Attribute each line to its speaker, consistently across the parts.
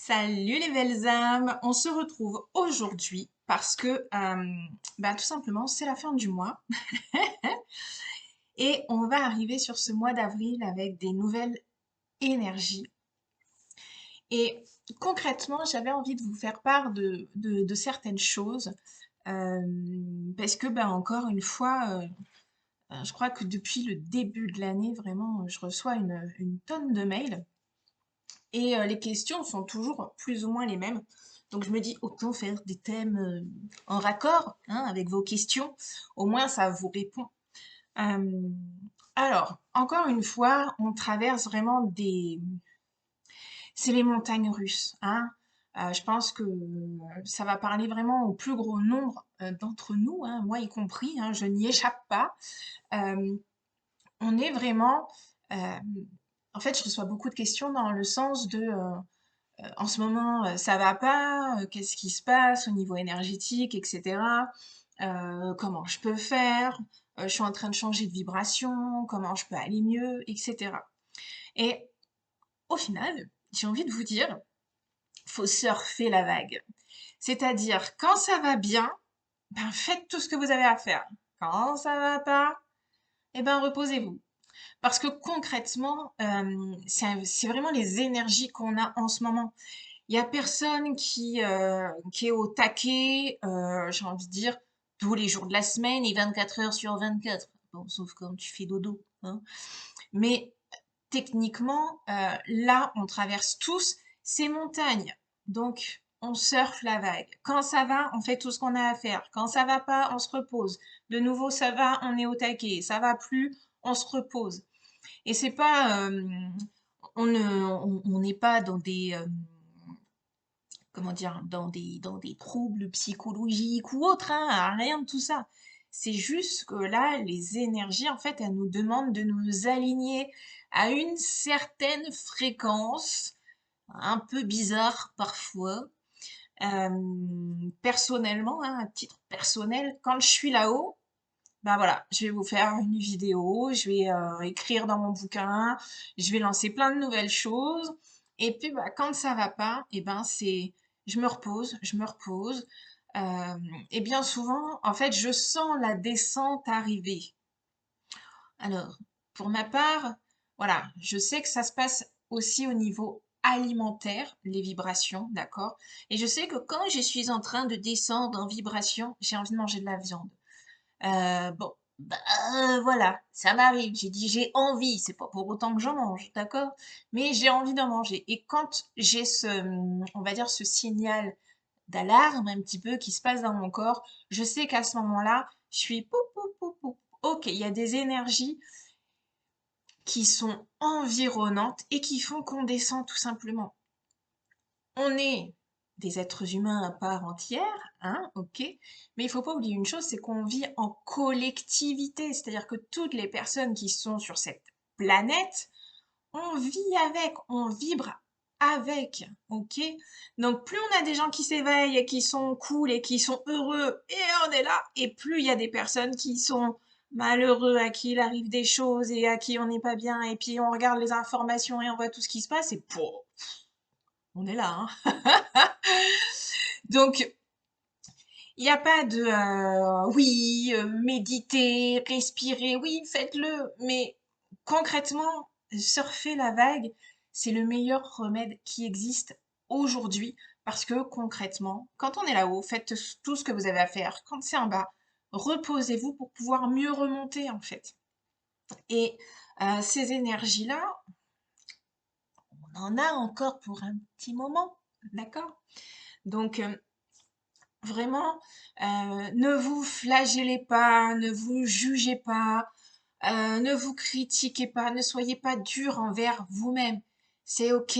Speaker 1: Salut les belles âmes, on se retrouve aujourd'hui parce que tout simplement c'est la fin du mois et on va arriver sur ce mois d'avril avec des nouvelles énergies. Et concrètement, j'avais envie de vous faire part de certaines choses euh, parce que encore une fois, je crois que depuis le début de l'année, vraiment, je reçois une tonne de mails. Et les questions sont toujours plus ou moins les mêmes. Donc je me dis, autant faire des thèmes en raccord hein, avec vos questions. Au moins, ça vous répond. Euh, alors, encore une fois, on traverse vraiment des... C'est les montagnes russes. Hein. Je pense que ça va parler vraiment au plus gros nombre d'entre nous, hein, moi y compris, hein, je n'y échappe pas. Euh, on est vraiment... euh, en fait, je reçois beaucoup de questions dans le sens de... en ce moment, ça va pas, qu'est-ce qui se passe au niveau énergétique, etc. Comment je peux faire? Je suis en train de changer de vibration, comment je peux aller mieux, etc. Et au final, j'ai envie de vous dire, faut surfer la vague. C'est-à-dire, quand ça va bien, faites tout ce que vous avez à faire. Quand ça va pas, reposez-vous. Parce que concrètement, c'est vraiment les énergies qu'on a en ce moment. Il y a personne qui est au taquet, j'ai envie de dire, tous les jours de la semaine et 24 heures sur 24. Bon, sauf quand tu fais dodo, hein. Mais techniquement, là, on traverse tous ces montagnes. Donc, on surfe la vague. Quand ça va, on fait tout ce qu'on a à faire. Quand ça va pas, on se repose. De nouveau, ça va, on est au taquet. Ça va plus, on se repose. Et c'est pas, on n'est pas dans des, comment dire, dans des troubles psychologiques ou autres, hein, rien de tout ça. C'est juste que là, les énergies, en fait, elles nous demandent de nous aligner à une certaine fréquence, un peu bizarre parfois. Personnellement, hein, à titre personnel, quand je suis là-haut, voilà, je vais vous faire une vidéo, je vais écrire dans mon bouquin, je vais lancer plein de nouvelles choses. Et puis quand ça va pas, c'est je me repose, je me repose. Euh, et bien souvent, en fait, je sens la descente arriver. Alors, pour ma part, voilà, je sais que ça se passe aussi au niveau alimentaire, les vibrations, d'accord? Et je sais que quand je suis en train de descendre en vibration, j'ai envie de manger de la viande. Bon, voilà, ça m'arrive. J'ai dit j'ai envie, c'est pas pour autant que j'en mange, d'accord? Mais j'ai envie d'en manger. Et quand j'ai on va dire, ce signal d'alarme un petit peu qui se passe dans mon corps, je sais qu'à ce moment-là, je suis pou, pou, pou, pou. Ok, il y a des énergies qui sont environnantes et qui font qu'on descend tout simplement. On est des êtres humains à part entière, hein, ok, mais il faut pas oublier une chose, c'est qu'on vit en collectivité, c'est-à-dire que toutes les personnes qui sont sur cette planète, on vit avec, on vibre avec, ok? Donc plus on a des gens qui s'éveillent et qui sont cool et qui sont heureux, et on est là, et plus il y a des personnes qui sont malheureux, à qui il arrive des choses et à qui on n'est pas bien, et puis on regarde les informations et on voit tout ce qui se passe, et pouf, on est là, hein. Donc, il n'y a pas de oui, méditer, respirer, oui, faites-le, mais concrètement, surfer la vague, c'est le meilleur remède qui existe aujourd'hui parce que concrètement, quand on est là-haut, faites tout ce que vous avez à faire. Quand c'est en bas, reposez-vous pour pouvoir mieux remonter en fait. Et ces énergies-là, on en a encore pour un petit moment, d'accord? Donc, vraiment, ne vous flagellez pas, ne vous jugez pas, ne vous critiquez pas, ne soyez pas dur envers vous-même. C'est ok,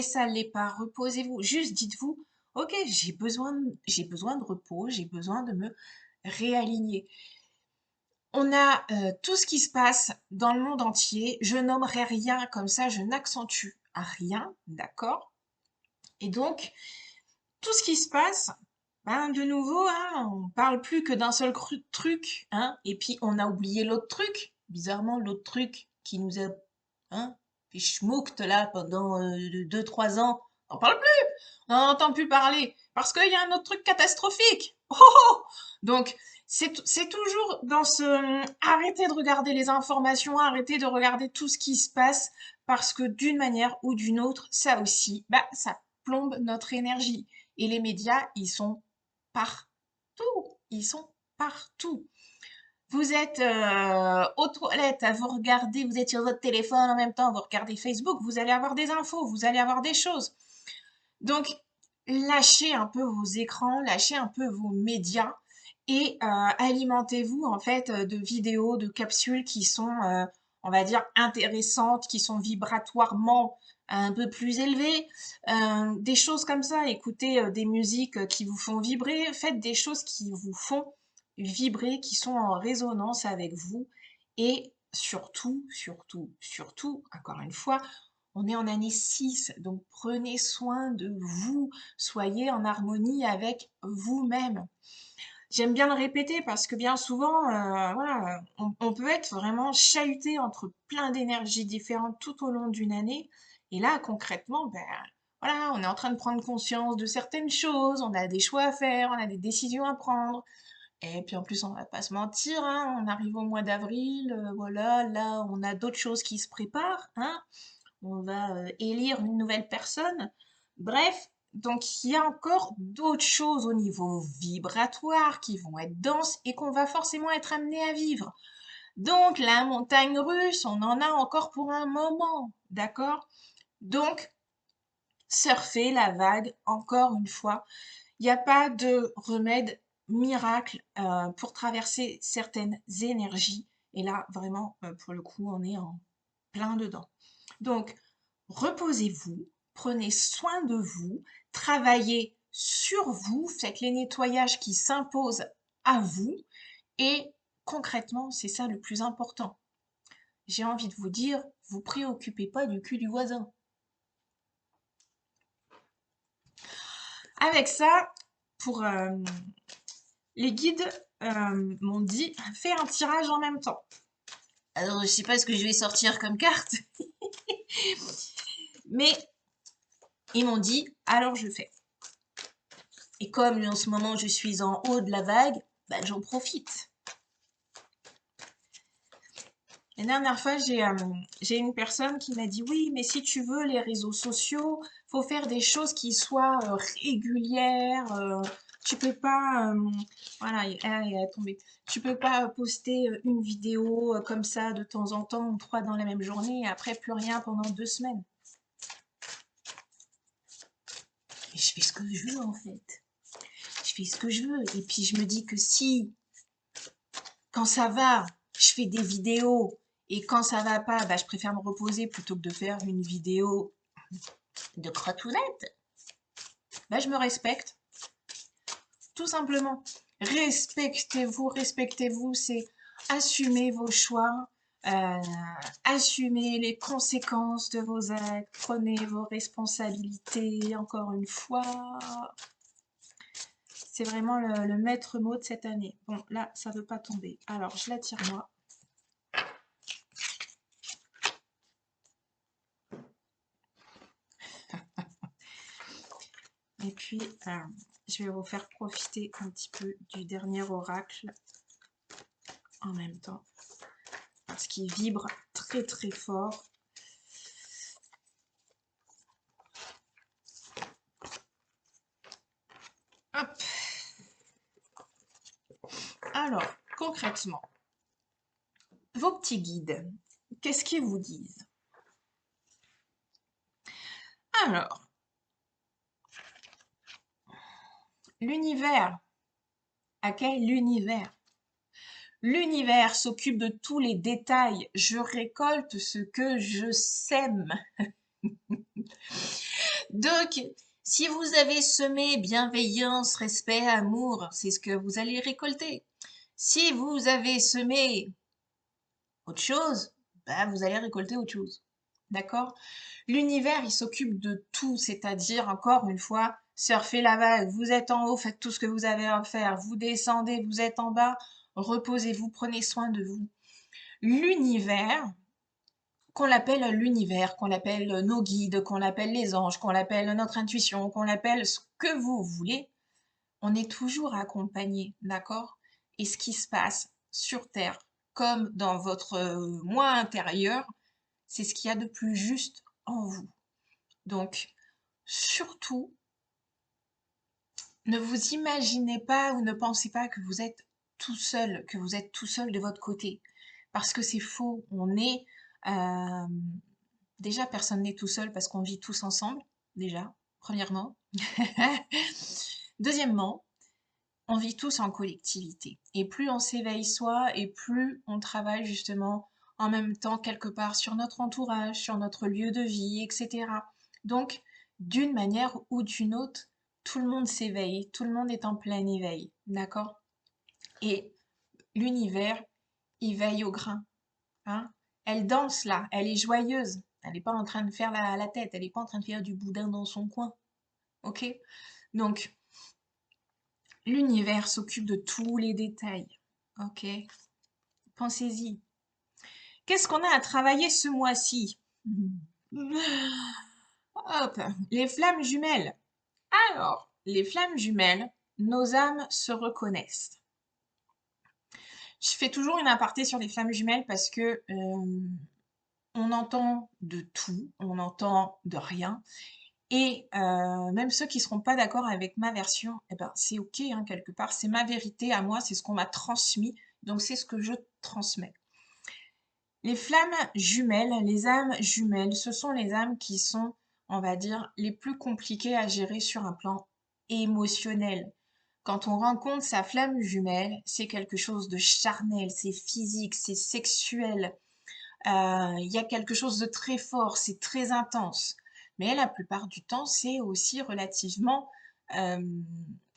Speaker 1: ça l'est pas. Reposez-vous. Juste dites-vous, ok, j'ai besoin de repos, j'ai besoin de me réaligner. On a tout ce qui se passe dans le monde entier. Je nommerai rien comme ça, je n'accentue à rien, d'accord? Et donc, tout ce qui se passe, de nouveau, hein, on parle plus que d'un seul truc, hein, et puis on a oublié l'autre truc, bizarrement l'autre truc qui nous a, hein, fait schmouct là pendant 2-3 ans. On n'en parle plus, on n'en entend plus parler, parce qu'il y a un autre truc catastrophique. Oh, oh, oh. Donc, c'est toujours dans ce arrêtez de regarder les informations, arrêtez de regarder tout ce qui se passe, parce que d'une manière ou d'une autre, ça aussi, bah, ça plombe notre énergie. Et les médias, ils sont partout. Ils sont partout. Vous êtes aux toilettes à vous regarder, vous êtes sur votre téléphone en même temps, vous regardez Facebook, vous allez avoir des infos, vous allez avoir des choses. Donc, lâchez un peu vos écrans, lâchez un peu vos médias et alimentez-vous en fait de vidéos, de capsules qui sont, on va dire, intéressantes, qui sont vibratoirement un peu plus élevées, des choses comme ça. Écoutez des musiques qui vous font vibrer, faites des choses qui vous font vibrer, qui sont en résonance avec vous et surtout, surtout, surtout, encore une fois, on est en année 6, donc prenez soin de vous, soyez en harmonie avec vous-même. J'aime bien le répéter parce que bien souvent, voilà, on peut être vraiment chahuté entre plein d'énergies différentes tout au long d'une année. Et là, concrètement, ben, voilà, on est en train de prendre conscience de certaines choses, on a des choix à faire, on a des décisions à prendre. Et puis en plus, on va pas se mentir, hein, on arrive au mois d'avril, voilà, là, on a d'autres choses qui se préparent, hein on va élire une nouvelle personne. Bref, donc il y a encore d'autres choses au niveau vibratoire qui vont être denses et qu'on va forcément être amené à vivre. Donc la montagne russe, on en a encore pour un moment, d'accord? Donc, surfer la vague, encore une fois, il n'y a pas de remède miracle pour traverser certaines énergies. Et là, vraiment, pour le coup, on est en plein dedans. Donc, reposez-vous, prenez soin de vous, travaillez sur vous, faites les nettoyages qui s'imposent à vous et concrètement, c'est ça le plus important. J'ai envie de vous dire, vous préoccupez pas du cul du voisin. Avec ça, pour les guides m'ont dit, fais un tirage en même temps. Alors, je sais pas ce que je vais sortir comme carte, mais ils m'ont dit, alors je fais. Et comme en ce moment je suis en haut de la vague, bah, j'en profite. La dernière fois, j'ai une personne qui m'a dit oui, mais si tu veux les réseaux sociaux, faut faire des choses qui soient régulières. Tu peux pas, voilà, elle est tombée. Tu peux pas poster une vidéo comme ça de temps en temps, ou 3 dans la même journée, et après plus rien pendant 2 semaines. Et je fais ce que je veux en fait. Je fais ce que je veux. Et puis je me dis que si, quand ça va, je fais des vidéos. Et quand ça va pas, bah, je préfère me reposer plutôt que de faire une vidéo de crotounette. Bah, je me respecte, tout simplement. Respectez-vous, c'est assumer vos choix, euh, assumez les conséquences de vos actes, prenez vos responsabilités, encore une fois. C'est vraiment le maître mot de cette année. Bon, là, ça ne veut pas tomber. Alors, je la tire moi. Et puis, je vais vous faire profiter un petit peu du dernier oracle en même temps. Parce qu'il vibre très très fort. Hop. Alors, concrètement, vos petits guides, qu'est-ce qu'ils vous disent? Alors, l'univers. À quel univers? L'univers s'occupe de tous les détails. Je récolte ce que je sème. Donc, si vous avez semé bienveillance, respect, amour, c'est ce que vous allez récolter. Si vous avez semé autre chose, bah, vous allez récolter autre chose. D'accord? L'univers, il s'occupe de tout, c'est-à-dire, encore une fois, surfez la vague, vous êtes en haut, faites tout ce que vous avez à faire, vous descendez, vous êtes en bas, reposez-vous, prenez soin de vous. L'univers qu'on l'appelle l'univers, qu'on l'appelle nos guides, qu'on l'appelle les anges, qu'on l'appelle notre intuition, qu'on l'appelle ce que vous voulez, on est toujours accompagné, d'accord? Et ce qui se passe sur Terre, comme dans votre moi intérieur, c'est ce qu'il y a de plus juste en vous. Donc, surtout, ne vous imaginez pas ou ne pensez pas que vous êtes tout seul, que vous êtes tout seul de votre côté. Parce que c'est faux. On est... euh, déjà, personne n'est tout seul parce qu'on vit tous ensemble, déjà, premièrement. Deuxièmement, on vit tous en collectivité. Et plus on s'éveille soi, et plus on travaille justement en même temps quelque part sur notre entourage, sur notre lieu de vie, etc. Donc, d'une manière ou d'une autre, tout le monde s'éveille, tout le monde est en plein éveil, d'accord? Et l'univers, il veille au grain, hein? Elle danse là, elle est joyeuse, elle n'est pas en train de faire la tête, elle n'est pas en train de faire du boudin dans son coin, ok? Donc, l'univers s'occupe de tous les détails. Ok? Pensez-y. Qu'est-ce qu'on a à travailler ce mois-ci? Hop, les flammes jumelles. Alors, les flammes jumelles, nos âmes se reconnaissent. Je fais toujours une aparté sur les flammes jumelles parce que on entend de tout, on entend de rien. Et même ceux qui seront pas d'accord avec ma version, eh ben, c'est ok, hein, quelque part. C'est ma vérité à moi, c'est ce qu'on m'a transmis, donc c'est ce que je transmets. Les flammes jumelles, les âmes jumelles, ce sont les âmes qui sont, on va dire, les plus compliquées à gérer sur un plan émotionnel. Quand on rencontre sa flamme jumelle, c'est quelque chose de charnel, c'est physique, c'est sexuel. Il y a quelque chose de très fort, c'est très intense. Mais la plupart du temps, c'est aussi relativement, euh,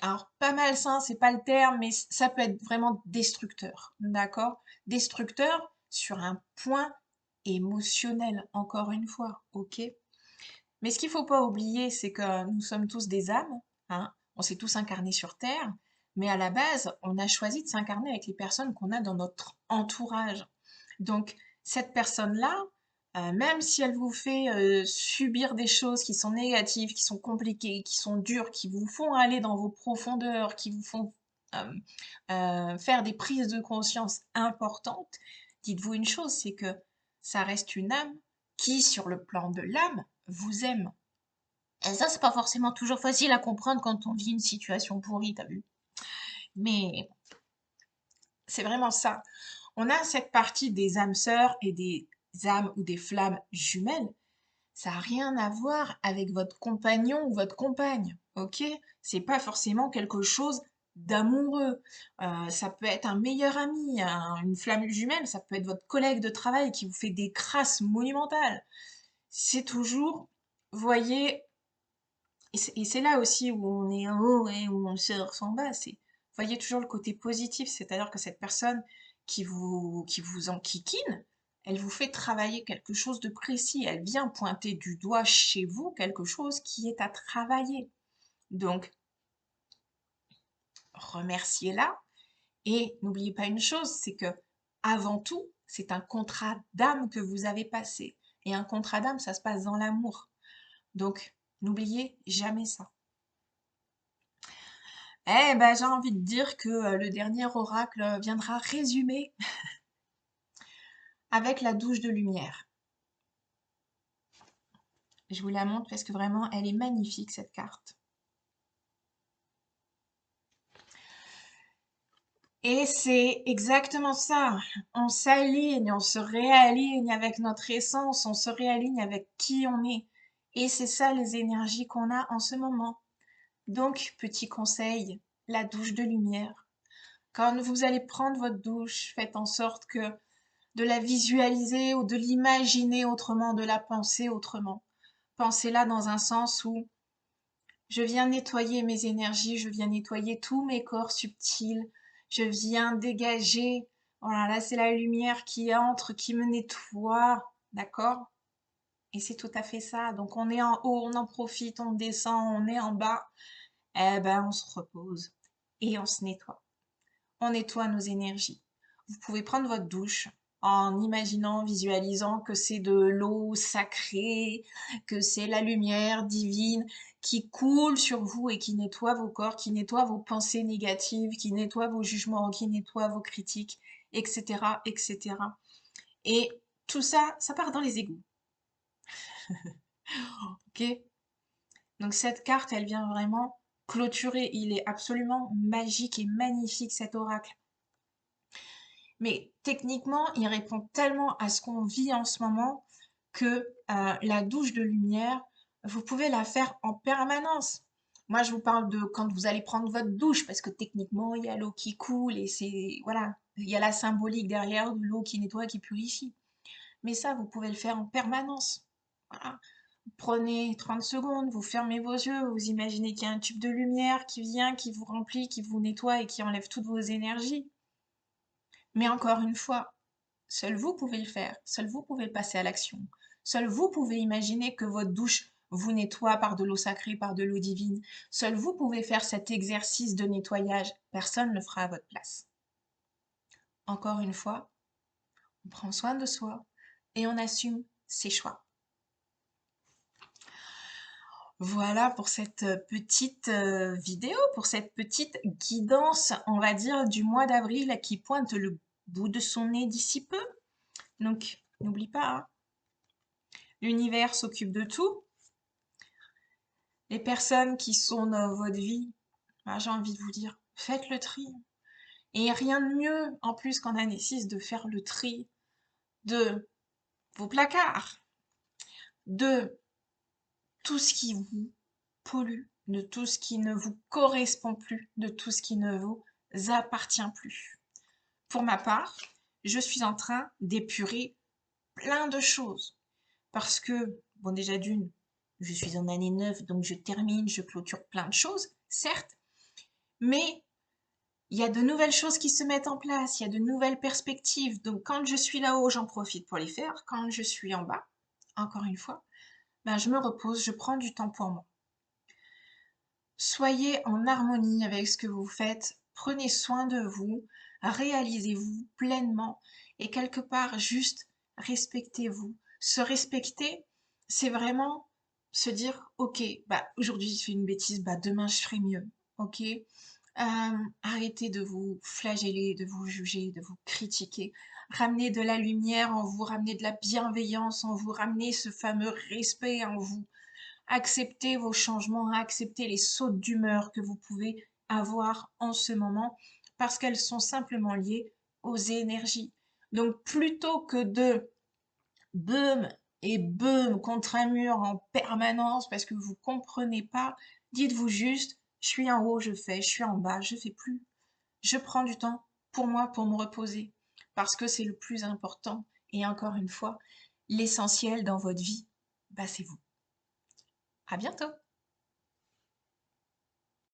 Speaker 1: alors pas malsain, c'est pas le terme, mais ça peut être vraiment destructeur, d'accord? Destructeur sur un point émotionnel, encore une fois, ok? Mais ce qu'il faut pas oublier, c'est que nous sommes tous des âmes, hein? On s'est tous incarnés sur Terre, mais à la base, on a choisi de s'incarner avec les personnes qu'on a dans notre entourage. Donc, cette personne-là, même si elle vous fait subir des choses qui sont négatives, qui sont compliquées, qui sont dures, qui vous font aller dans vos profondeurs, qui vous font euh, faire des prises de conscience importantes, dites-vous une chose, c'est que ça reste une âme qui, sur le plan de l'âme, vous aime. Et ça, c'est pas forcément toujours facile à comprendre quand on vit une situation pourrie, t'as vu? Mais c'est vraiment ça. On a cette partie des âmes sœurs et des âmes ou des flammes jumelles. Ça n'a rien à voir avec votre compagnon ou votre compagne, ok? C'est pas forcément quelque chose d'amoureux. Ça peut être un meilleur ami, une flamme jumelle, ça peut être votre collègue de travail qui vous fait des crasses monumentales. C'est toujours, voyez, et c'est là aussi où on est en haut et où on se ressent bas, c'est voyez toujours le côté positif, c'est-à-dire que cette personne qui vous enquiquine, elle vous fait travailler quelque chose de précis, elle vient pointer du doigt chez vous quelque chose qui est à travailler. Donc, remerciez-la et n'oubliez pas une chose, c'est que avant tout, c'est un contrat d'âme que vous avez passé. Et un contrat d'âme, ça se passe dans l'amour. Donc, n'oubliez jamais ça. Eh ben, j'ai envie de dire que le dernier oracle viendra résumer avec la douche de lumière. Je vous la montre parce que vraiment, elle est magnifique, cette carte. Et c'est exactement ça. On s'aligne, on se réaligne avec notre essence, on se réaligne avec qui on est. Et c'est ça les énergies qu'on a en ce moment. Donc, petit conseil, la douche de lumière. Quand vous allez prendre votre douche, faites en sorte que de la visualiser ou de l'imaginer autrement, de la penser autrement. Pensez-la dans un sens où je viens nettoyer mes énergies, je viens nettoyer tous mes corps subtils, je viens dégager. Voilà, là c'est la lumière qui entre, qui me nettoie, d'accord? Et c'est tout à fait ça. Donc on est en haut, on en profite, on descend, on est en bas. Eh ben on se repose et on se nettoie. On nettoie nos énergies. Vous pouvez prendre votre douche en imaginant, visualisant que c'est de l'eau sacrée, que c'est la lumière divine qui coule sur vous et qui nettoie vos corps, qui nettoie vos pensées négatives, qui nettoie vos jugements, qui nettoie vos critiques, etc., etc. Et tout ça, ça part dans les égouts, ok? Donc cette carte, elle vient vraiment clôturer. Il est absolument magique et magnifique cet oracle. Mais techniquement, il répond tellement à ce qu'on vit en ce moment que la douche de lumière, vous pouvez la faire en permanence. Moi, je vous parle de quand vous allez prendre votre douche, parce que techniquement, il y a l'eau qui coule et c'est, voilà, il y a la symbolique derrière de l'eau qui nettoie, qui purifie. Mais ça, vous pouvez le faire en permanence. Voilà. Prenez 30 secondes, vous fermez vos yeux, vous imaginez qu'il y a un tube de lumière qui vient, qui vous remplit, qui vous nettoie et qui enlève toutes vos énergies. Mais encore une fois, seul vous pouvez le faire, seul vous pouvez passer à l'action. Seul vous pouvez imaginer que votre douche vous nettoie par de l'eau sacrée, par de l'eau divine. Seul vous pouvez faire cet exercice de nettoyage. Personne ne le fera à votre place. Encore une fois, on prend soin de soi et on assume ses choix. Voilà pour cette petite vidéo, pour cette petite guidance, on va dire, du mois d'avril qui pointe le bout de son nez d'ici peu. Donc, n'oublie pas, hein, l'univers s'occupe de tout. Les personnes qui sont dans votre vie, bah, j'ai envie de vous dire, faites le tri. Et rien de mieux, en plus qu'en année 6, de faire le tri de vos placards, de tout ce qui vous pollue, de tout ce qui ne vous correspond plus, de tout ce qui ne vous appartient plus. Pour ma part, je suis en train d'épurer plein de choses. Parce que, bon, déjà d'une, je suis en année 9, donc je termine, je clôture plein de choses, certes, mais il y a de nouvelles choses qui se mettent en place, il y a de nouvelles perspectives. Donc quand je suis là-haut, j'en profite pour les faire. Quand je suis en bas, encore une fois, ben, je me repose, je prends du temps pour moi. Soyez en harmonie avec ce que vous faites, prenez soin de vous, réalisez-vous pleinement et quelque part juste respectez-vous. Se respecter, c'est vraiment se dire, ok, bah aujourd'hui je fais une bêtise, bah demain je ferai mieux, ok? Arrêtez de vous flageller, de vous juger, de vous critiquer. Ramenez de la lumière en vous, ramenez de la bienveillance en vous, ramenez ce fameux respect en vous. Acceptez vos changements, acceptez les sautes d'humeur que vous pouvez avoir en ce moment parce qu'elles sont simplement liées aux énergies. Donc plutôt que de boum et boum contre un mur en permanence parce que vous comprenez pas, dites-vous juste, je suis en haut, je fais, je suis en bas, je fais plus. Je prends du temps pour moi, pour me reposer parce que c'est le plus important. Et encore une fois, l'essentiel dans votre vie, bah, c'est vous. À bientôt!